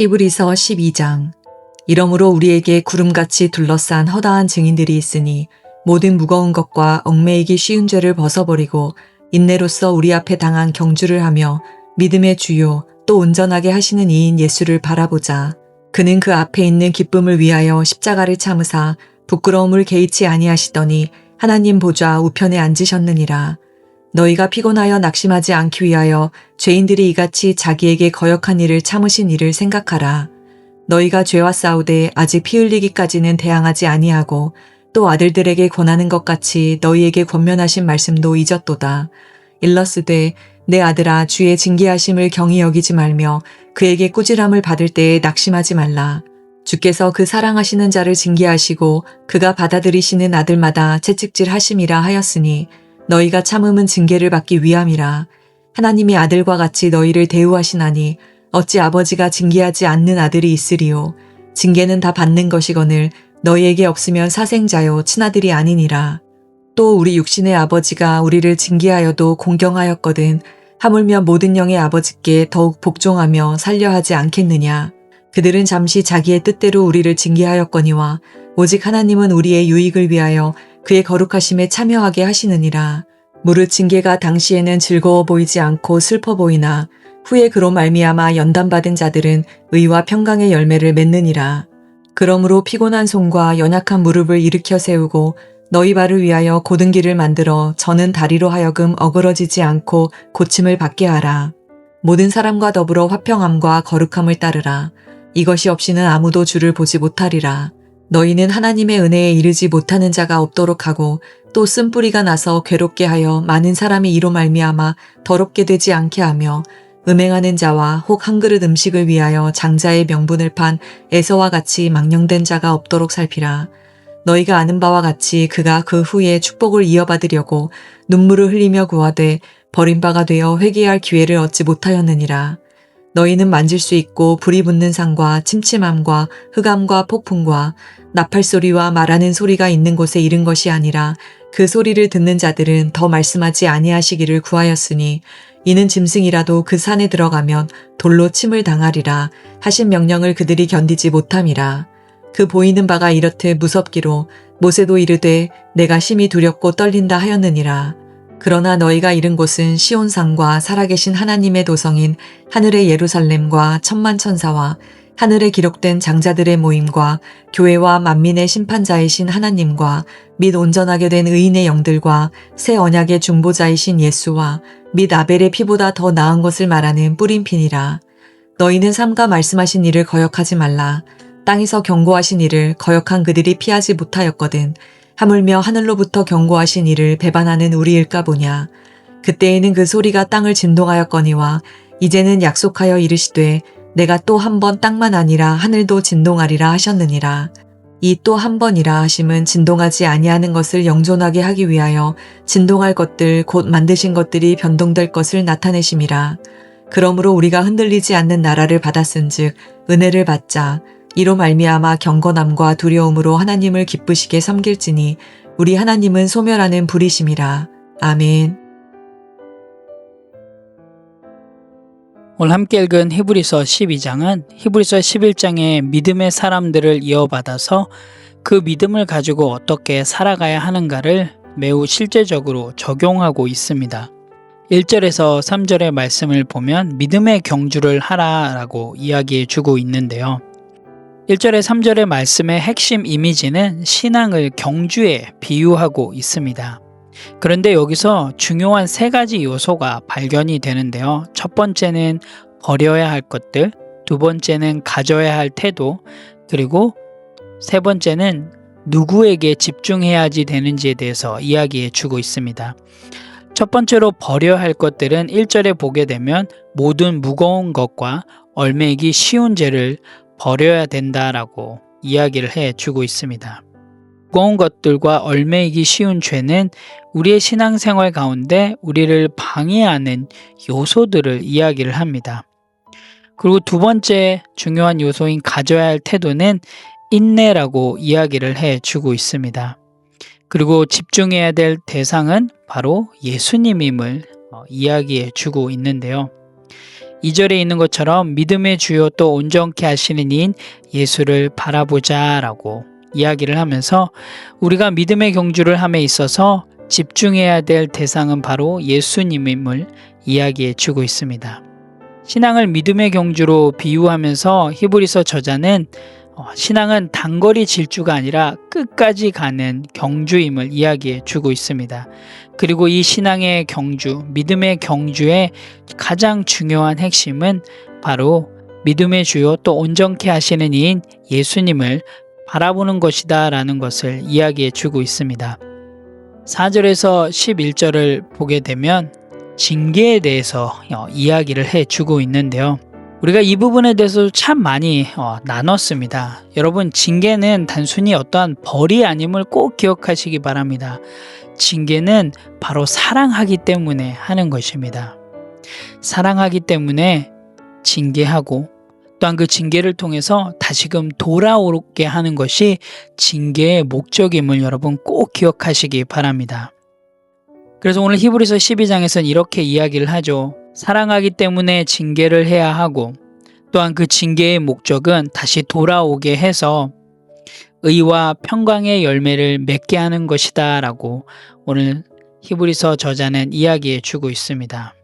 히브리서 12장. 이러므로 우리에게 구름같이 둘러싼 허다한 증인들이 있으니 모든 무거운 것과 얽매이기 쉬운 죄를 벗어버리고 인내로써 우리 앞에 당한 경주를 하며 믿음의 주요 또 온전하게 하시는 이인 예수를 바라보자. 그는 그 앞에 있는 기쁨을 위하여 십자가를 참으사 부끄러움을 개의치 아니하시더니 하나님 보좌 우편에 앉으셨느니라. 너희가 피곤하여 낙심하지 않기 위하여 죄인들이 이같이 자기에게 거역한 일을 참으신 일을 생각하라. 너희가 죄와 싸우되 아직 피 흘리기까지는 대항하지 아니하고 또 아들들에게 권하는 것 같이 너희에게 권면하신 말씀도 잊었도다. 일러스되 내 아들아 주의 징계하심을 경히 여기지 말며 그에게 꾸지람을 받을 때에 낙심하지 말라. 주께서 그 사랑하시는 자를 징계하시고 그가 받아들이시는 아들마다 채찍질 하심이라 하였으니 너희가 참음은 징계를 받기 위함이라. 하나님이 아들과 같이 너희를 대우하시나니 어찌 아버지가 징계하지 않는 아들이 있으리요. 징계는 다 받는 것이거늘 너희에게 없으면 사생자요 친아들이 아니니라. 또 우리 육신의 아버지가 우리를 징계하여도 공경하였거든 하물며 모든 영의 아버지께 더욱 복종하며 살려하지 않겠느냐. 그들은 잠시 자기의 뜻대로 우리를 징계하였거니와 오직 하나님은 우리의 유익을 위하여 그의 거룩하심에 참여하게 하시느니라. 무릇 징계가 당시에는 즐거워 보이지 않고 슬퍼 보이나 후에 그로 말미암아 연단받은 자들은 의와 평강의 열매를 맺느니라. 그러므로 피곤한 손과 연약한 무릎을 일으켜 세우고 너희 발을 위하여 곧은 길을 만들어 저는 다리로 하여금 어그러지지 않고 고침을 받게 하라. 모든 사람과 더불어 화평함과 거룩함을 따르라. 이것이 없이는 아무도 주를 보지 못하리라. 너희는 하나님의 은혜에 이르지 못하는 자가 없도록 하고 또 쓴뿌리가 나서 괴롭게 하여 많은 사람이 이로 말미암아 더럽게 되지 않게 하며 음행하는 자와 혹 한 그릇 음식을 위하여 장자의 명분을 판 에서와 같이 망령된 자가 없도록 살피라. 너희가 아는 바와 같이 그가 그 후에 축복을 이어받으려고 눈물을 흘리며 구하되 버림바가 되어 회개할 기회를 얻지 못하였느니라. 너희는 만질 수 있고 불이 붙는 산과 침침함과 흑암과 폭풍과 나팔소리와 말하는 소리가 있는 곳에 이른 것이 아니라 그 소리를 듣는 자들은 더 말씀하지 아니하시기를 구하였으니 이는 짐승이라도 그 산에 들어가면 돌로 침을 당하리라 하신 명령을 그들이 견디지 못함이라. 그 보이는 바가 이렇듯 무섭기로 모세도 이르되 내가 심히 두렵고 떨린다 하였느니라. 그러나 너희가 이른 곳은 시온산과 살아계신 하나님의 도성인 하늘의 예루살렘과 천만 천사와 하늘에 기록된 장자들의 모임과 교회와 만민의 심판자이신 하나님과 및 온전하게 된 의인의 영들과 새 언약의 중보자이신 예수와 및 아벨의 피보다 더 나은 것을 말하는 뿌림핀이라. 너희는 삼가 말씀하신 일을 거역하지 말라. 땅에서 경고하신 일을 거역한 그들이 피하지 못하였거든. 하물며 하늘로부터 경고하신 이를 배반하는 우리일까 보냐. 그때에는 그 소리가 땅을 진동하였거니와 이제는 약속하여 이르시되 내가 또 한 번 땅만 아니라 하늘도 진동하리라 하셨느니라. 이 또 한 번이라 하심은 진동하지 아니하는 것을 영존하게 하기 위하여 진동할 것들 곧 만드신 것들이 변동될 것을 나타내심이라. 그러므로 우리가 흔들리지 않는 나라를 받았은즉 은혜를 받자. 이로 말미암아 경건함과 두려움으로 하나님을 기쁘시게 섬길지니 우리 하나님은 소멸하는 불이심이라. 아멘. 오늘 함께 읽은 히브리서 12장은 히브리서 11장의 믿음의 사람들을 이어받아서 그 믿음을 가지고 어떻게 살아가야 하는가를 매우 실제적으로 적용하고 있습니다. 1절에서 3절의 말씀을 보면 믿음의 경주를 하라라고 이야기해 주고 있는데요. 1절에 3절의 말씀의 핵심 이미지는 신앙을 경주에 비유하고 있습니다. 그런데 여기서 중요한 세 가지 요소가 발견이 되는데요. 첫 번째는 버려야 할 것들, 두 번째는 가져야 할 태도, 그리고 세 번째는 누구에게 집중해야지 되는지에 대해서 이야기해 주고 있습니다. 첫 번째로 버려야 할 것들은 1절에 보게 되면 모든 무거운 것과 얽매이기 쉬운 죄를 버려야 된다라고 이야기를 해 주고 있습니다. 무거운 것들과 얽매이기 쉬운 죄는 우리의 신앙생활 가운데 우리를 방해하는 요소들을 이야기를 합니다. 그리고 두 번째 중요한 요소인 가져야 할 태도는 인내라고 이야기를 해 주고 있습니다. 그리고 집중해야 될 대상은 바로 예수님임을 이야기해 주고 있는데요. 2절에 있는 것처럼 믿음의 주요 또 온전케 하시는 이인 예수를 바라보자 라고 이야기를 하면서 우리가 믿음의 경주를 함에 있어서 집중해야 될 대상은 바로 예수님임을 이야기해 주고 있습니다. 신앙을 믿음의 경주로 비유하면서 히브리서 저자는 신앙은 단거리 질주가 아니라 끝까지 가는 경주임을 이야기해 주고 있습니다. 그리고 이 신앙의 경주, 믿음의 경주의 가장 중요한 핵심은 바로 믿음의 주요 또 온전케 하시는 이인 예수님을 바라보는 것이다 라는 것을 이야기해 주고 있습니다. 4절에서 11절을 보게 되면 징계에 대해서 이야기를 해 주고 있는데요. 우리가 이 부분에 대해서 참 많이 나눴습니다. 여러분, 징계는 단순히 어떠한 벌이 아님을 꼭 기억하시기 바랍니다. 징계는 바로 사랑하기 때문에 하는 것입니다. 사랑하기 때문에 징계하고 또한 그 징계를 통해서 다시금 돌아오게 하는 것이 징계의 목적임을 여러분 꼭 기억하시기 바랍니다. 그래서 오늘 히브리서 12장에서는 이렇게 이야기를 하죠. 사랑하기 때문에 징계를 해야 하고 또한 그 징계의 목적은 다시 돌아오게 해서 의와 평강의 열매를 맺게 하는 것이다 라고 오늘 히브리서 저자는 이야기해 주고 있습니다.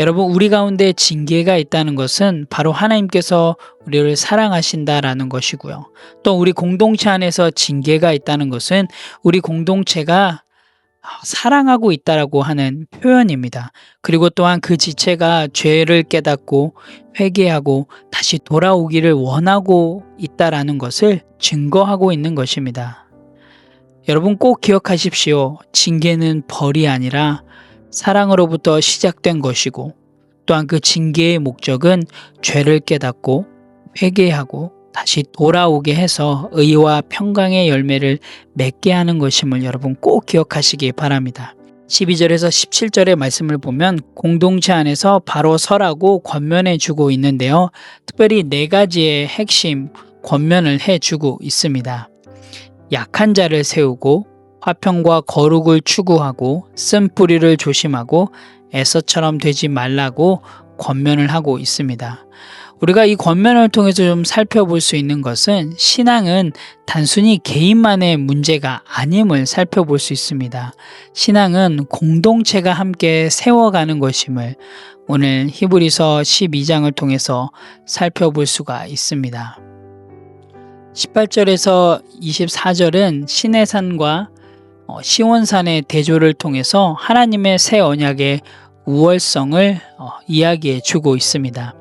여러분, 우리 가운데 징계가 있다는 것은 바로 하나님께서 우리를 사랑하신다라는 것이고요. 또 우리 공동체 안에서 징계가 있다는 것은 우리 공동체가 사랑하고 있다라고 하는 표현입니다. 그리고 또한 그 지체가 죄를 깨닫고 회개하고 다시 돌아오기를 원하고 있다라는 것을 증거하고 있는 것입니다. 여러분 꼭 기억하십시오. 징계는 벌이 아니라 사랑으로부터 시작된 것이고 또한 그 징계의 목적은 죄를 깨닫고 회개하고 다시 돌아오게 해서 의와 평강의 열매를 맺게 하는 것임을 여러분 꼭 기억하시기 바랍니다. 12절에서 17절의 말씀을 보면 공동체 안에서 바로 서라고 권면해 주고 있는데요. 특별히 4가지의 핵심 권면을 해 주고 있습니다. 약한 자를 세우고 화평과 거룩을 추구하고 쓴뿌리를 조심하고 에서처럼 되지 말라고 권면을 하고 있습니다. 우리가 이 권면을 통해서 좀 살펴볼 수 있는 것은 신앙은 단순히 개인만의 문제가 아님을 살펴볼 수 있습니다. 신앙은 공동체가 함께 세워가는 것임을 오늘 히브리서 12장을 통해서 살펴볼 수가 있습니다. 18절에서 24절은 시내산과 시온산의 대조를 통해서 하나님의 새 언약의 우월성을 이야기해 주고 있습니다.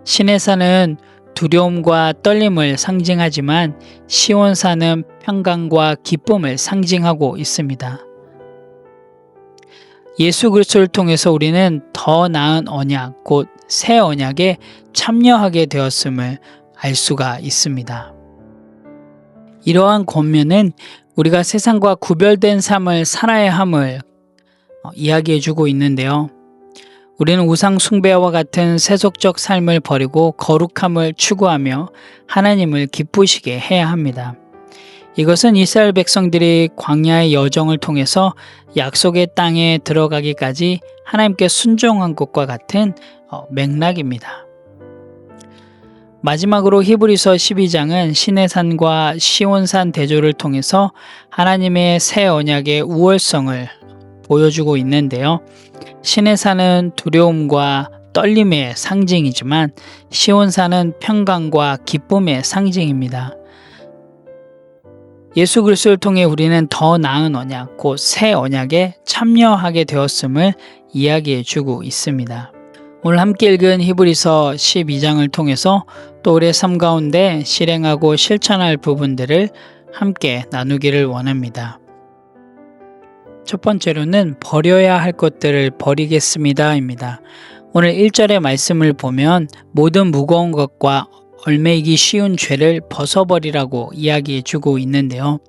시내산은 두려움과 떨림을 상징하지만 시온산은 평강과 기쁨을 상징하고 있습니다. 예수 그리스도를 통해서 우리는 더 나은 언약, 곧 새 언약에 참여하게 되었음을 알 수가 있습니다. 이러한 권면은 우리가 세상과 구별된 삶을 살아야 함을 이야기해 주고 있는데요. 우리는 우상 숭배와 같은 세속적 삶을 버리고 거룩함을 추구하며 하나님을 기쁘시게 해야 합니다. 이것은 이스라엘 백성들이 광야의 여정을 통해서 약속의 땅에 들어가기까지 하나님께 순종한 것과 같은 맥락입니다. 마지막으로 히브리서 12장은 시내산과 시온산 대조를 통해서 하나님의 새 언약의 우월성을 보여주고 있는데요. 시내산은 두려움과 떨림의 상징이지만 시온산은 평강과 기쁨의 상징입니다. 예수 그리스도를 통해 우리는 더 나은 언약, 곧 새 언약에 참여하게 되었음을 이야기해 주고 있습니다. 오늘 함께 읽은 히브리서 12장을 통해서 또 우리의 삶 가운데 실행하고 실천할 부분들을 함께 나누기를 원합니다. 첫 번째로는 버려야 할 것들을 버리겠습니다 입니다. 오늘 1절의 말씀을 보면 모든 무거운 것과 얽매이기 쉬운 죄를 벗어버리라고 이야기해 주고 있는데요.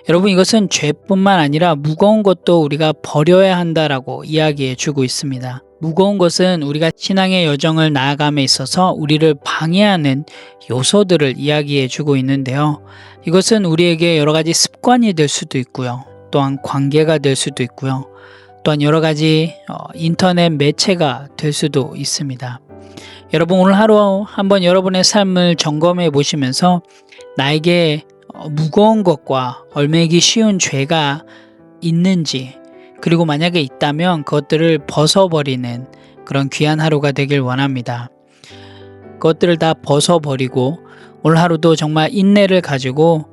여러분, 이것은 죄뿐만 아니라 무거운 것도 우리가 버려야 한다라고 이야기해 주고 있습니다. 무거운 것은 우리가 신앙의 여정을 나아감에 있어서 우리를 방해하는 요소들을 이야기해 주고 있는데요. 이것은 우리에게 여러 가지 습관이 될 수도 있고요. 또한 관계가 될 수도 있고요. 또한 여러 가지 인터넷 매체가 될 수도 있습니다. 여러분 오늘 하루 한번 여러분의 삶을 점검해 보시면서 나에게 무거운 것과 얽매이기 쉬운 죄가 있는지, 그리고 만약에 있다면 그것들을 벗어버리는 그런 귀한 하루가 되길 원합니다. 그것들을 다 벗어버리고 오늘 하루도 정말 인내를 가지고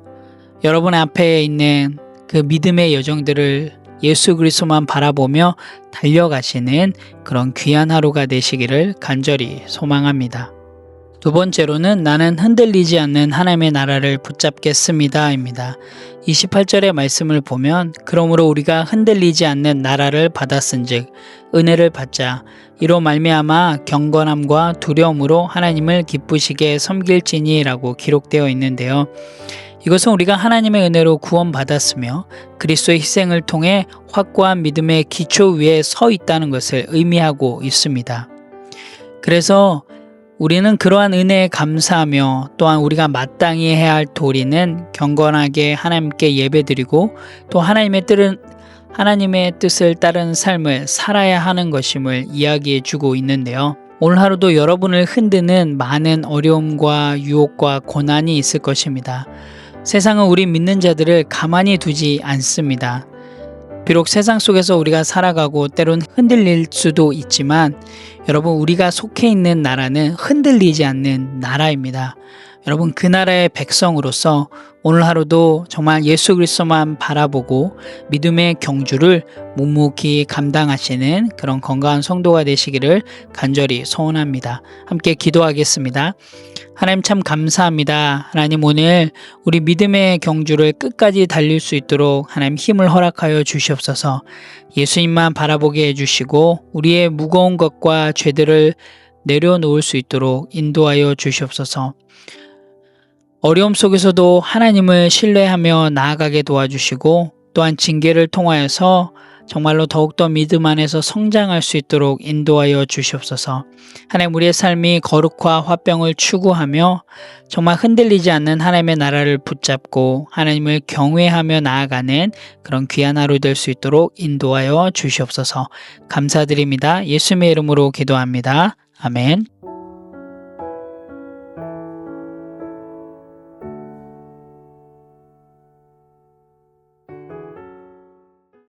여러분 앞에 있는 그 믿음의 여정들을 예수 그리스도만 바라보며 달려가시는 그런 귀한 하루가 되시기를 간절히 소망합니다. 두 번째로는 나는 흔들리지 않는 하나님의 나라를 붙잡겠습니다 입니다. 28절의 말씀을 보면 그러므로 우리가 흔들리지 않는 나라를 받았은즉 은혜를 받자 이로 말미암아 경건함과 두려움으로 하나님을 기쁘시게 섬길지니 라고 기록되어 있는데요. 이것은 우리가 하나님의 은혜로 구원받았으며 그리스도의 희생을 통해 확고한 믿음의 기초 위에 서 있다는 것을 의미하고 있습니다. 그래서 우리는 그러한 은혜에 감사하며 또한 우리가 마땅히 해야 할 도리는 경건하게 하나님께 예배드리고 또 하나님의 뜻을 따르는 삶을 살아야 하는 것임을 이야기해 주고 있는데요. 오늘 하루도 여러분을 흔드는 많은 어려움과 유혹과 고난이 있을 것입니다. 세상은 우리 믿는 자들을 가만히 두지 않습니다. 비록 세상 속에서 우리가 살아가고 때론 흔들릴 수도 있지만 여러분 우리가 속해 있는 나라는 흔들리지 않는 나라입니다. 여러분 그 나라의 백성으로서 오늘 하루도 정말 예수 그리스도만 바라보고 믿음의 경주를 묵묵히 감당하시는 그런 건강한 성도가 되시기를 간절히 소원합니다. 함께 기도하겠습니다. 하나님 참 감사합니다. 하나님 오늘 우리 믿음의 경주를 끝까지 달릴 수 있도록 하나님 힘을 허락하여 주시옵소서. 예수님만 바라보게 해주시고 우리의 무거운 것과 죄들을 내려놓을 수 있도록 인도하여 주시옵소서. 어려움 속에서도 하나님을 신뢰하며 나아가게 도와주시고 또한 징계를 통하여서 정말로 더욱더 믿음 안에서 성장할 수 있도록 인도하여 주시옵소서. 하나님 우리의 삶이 거룩과 화평을 추구하며 정말 흔들리지 않는 하나님의 나라를 붙잡고 하나님을 경외하며 나아가는 그런 귀한 하루 될 수 있도록 인도하여 주시옵소서. 감사드립니다. 예수님의 이름으로 기도합니다. 아멘.